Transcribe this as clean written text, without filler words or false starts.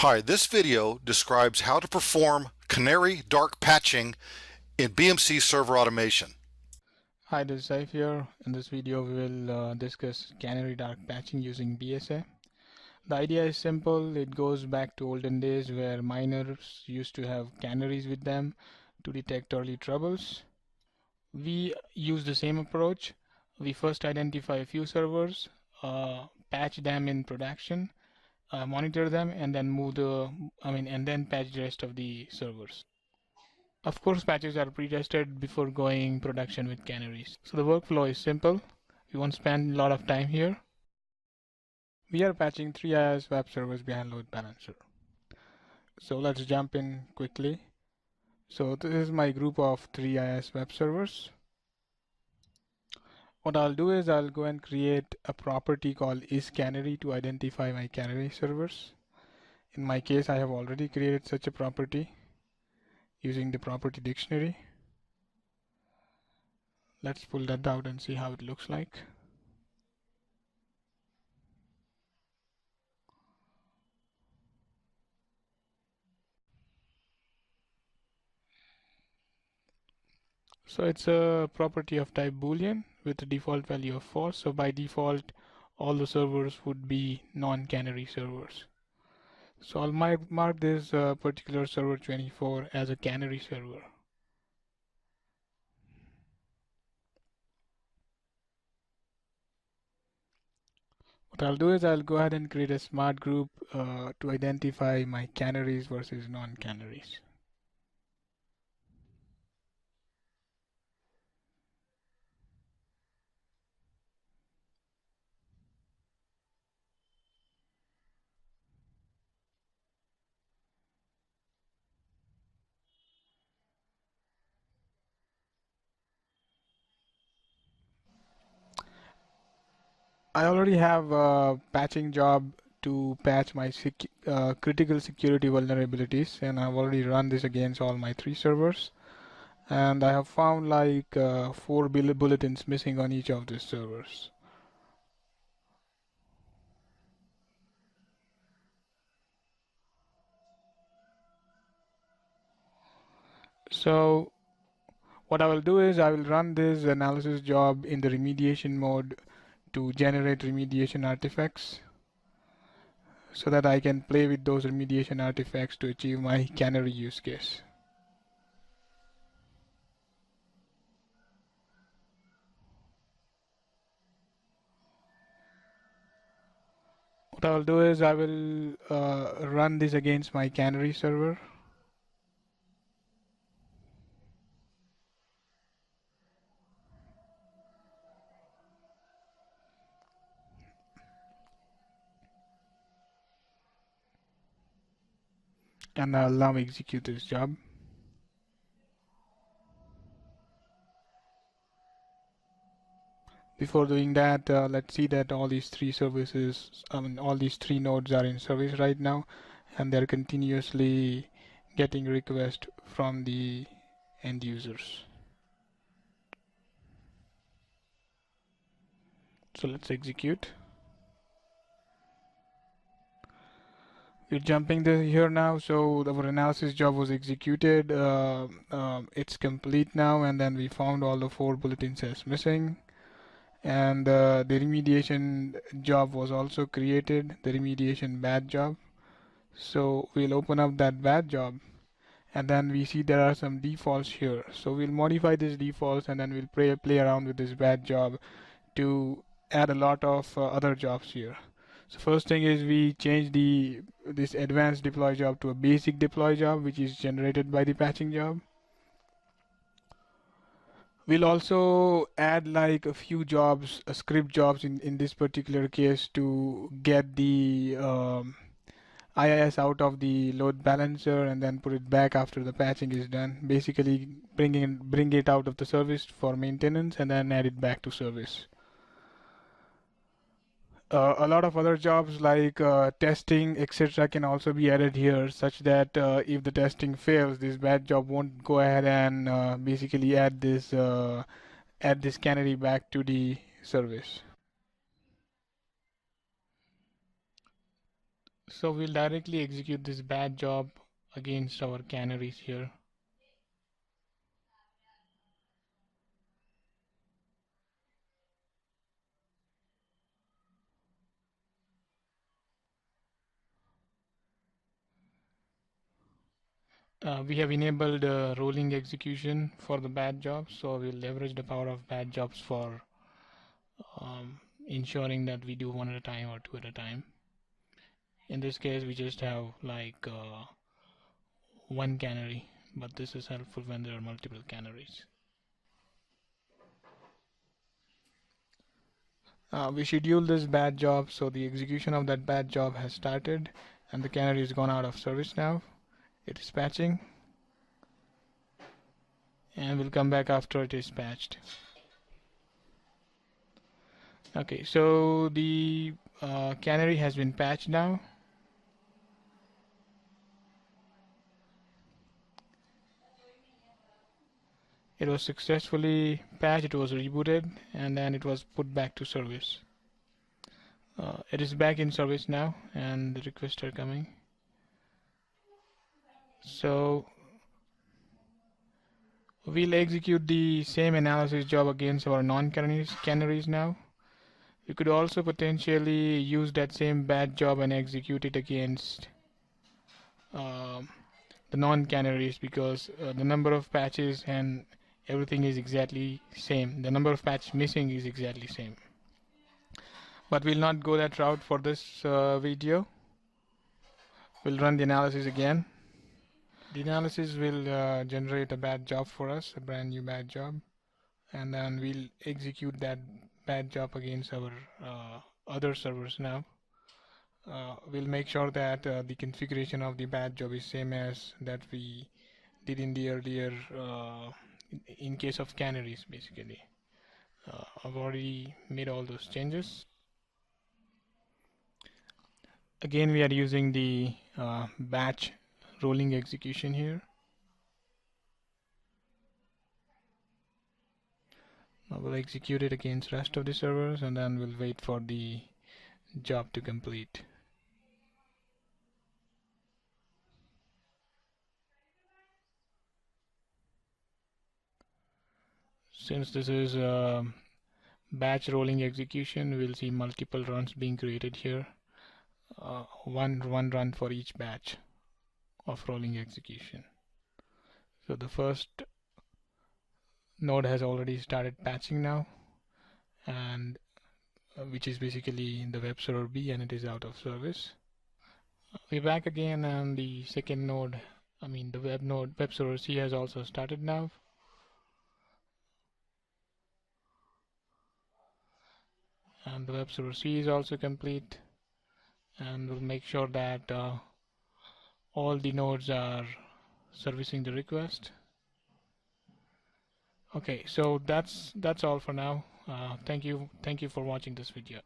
Hi, this video describes how to perform Canary dark patching in BMC Server Automation. Hi, this is Saif here. In this video, we will discuss Canary dark patching using BSA. The idea is simple. It goes back to olden days where miners used to have canaries with them to detect early troubles. We use the same approach. We first identify a few servers, patch them in production, monitor them, and then and then patch the rest of the servers. Of course, patches are pre-tested before going production with canaries. So the workflow is simple. We won't spend a lot of time here. We are patching 3 IaaS web servers behind load balancer. So let's jump in quickly. So this is my group of 3 IaaS web servers. What I'll do is I'll go and create a property called isCanary to identify my canary servers. In my case, I have already created such a property using the property dictionary. Let's pull that out and see how it looks like. So it's a property of type Boolean with a default value of false. So by default, all the servers would be non-canary servers. So I'll mark this particular server 24 as a canary server. What I'll do is I'll go ahead and create a smart group to identify my canaries versus non-canaries. I already have a patching job to patch my critical security vulnerabilities, and I've already run this against all my 3 servers. And I have found like 4 bulletins missing on each of these servers. So what I will do is I will run this analysis job in the remediation mode to generate remediation artifacts so that I can play with those remediation artifacts to achieve my canary use case. What I will do is I will run this against my canary server. And I'll now execute this job. Before doing that, let's see that all these 3 services, all these 3 nodes are in service right now, and they're continuously getting requests from the end users. So let's execute. We're jumping here now. So our analysis job was executed. It's complete now, and then we found all the 4 bulletins as missing. And the remediation job was also created, the remediation bad job. So we'll open up that bad job, and then we see there are some defaults here. So we'll modify these defaults, and then we'll play around with this bad job to add a lot of other jobs here. So first thing is we change this advanced deploy job to a basic deploy job, which is generated by the patching job. We'll also add like a few jobs, script jobs in this particular case to get the IIS out of the load balancer and then put it back after the patching is done. Basically bring it out of the service for maintenance and then add it back to service. A lot of other jobs like testing, etc., can also be added here, such that if the testing fails, this bad job won't go ahead and basically add this canary back to the service. So we'll directly execute this bad job against our canaries here. We have enabled rolling execution for the bad jobs, so we'll leverage the power of bad jobs for ensuring that we do one at a time or two at a time. In this case, we just have like one canary, but this is helpful when there are multiple canaries. We schedule this bad job, so the execution of that bad job has started and the canary is gone out of service now. It is patching and we'll come back after it is patched. Okay, so the canary has been patched now. It was successfully patched, it was rebooted, and then it was put back to service. It is back in service now, and the requests are coming. So we'll execute the same analysis job against our non-canaries now. You could also potentially use that same bad job and execute it against the non-canaries, because the number of patches and everything is exactly same. The number of patches missing is exactly same. But we'll not go that route for this video. We'll run the analysis again. The analysis will generate a bad job for us, a brand new bad job, and then we'll execute that bad job against our other servers now. We'll make sure that the configuration of the bad job is same as that we did in the earlier in case of canaries, basically. I've already made all those changes. Again, we are using the batch rolling execution here. Now we'll execute it against rest of the servers and then we'll wait for the job to complete. Since this is batch rolling execution, we'll see multiple runs being created here. One run for each batch of rolling execution. So the first node has already started patching now, and which is basically in the web server B, and it is out of service. We're back again, and the second node, the web server C has also started now. And the web server C is also complete, and we'll make sure that all the nodes are servicing the request. Okay, so that's all for now. Thank you for watching this video.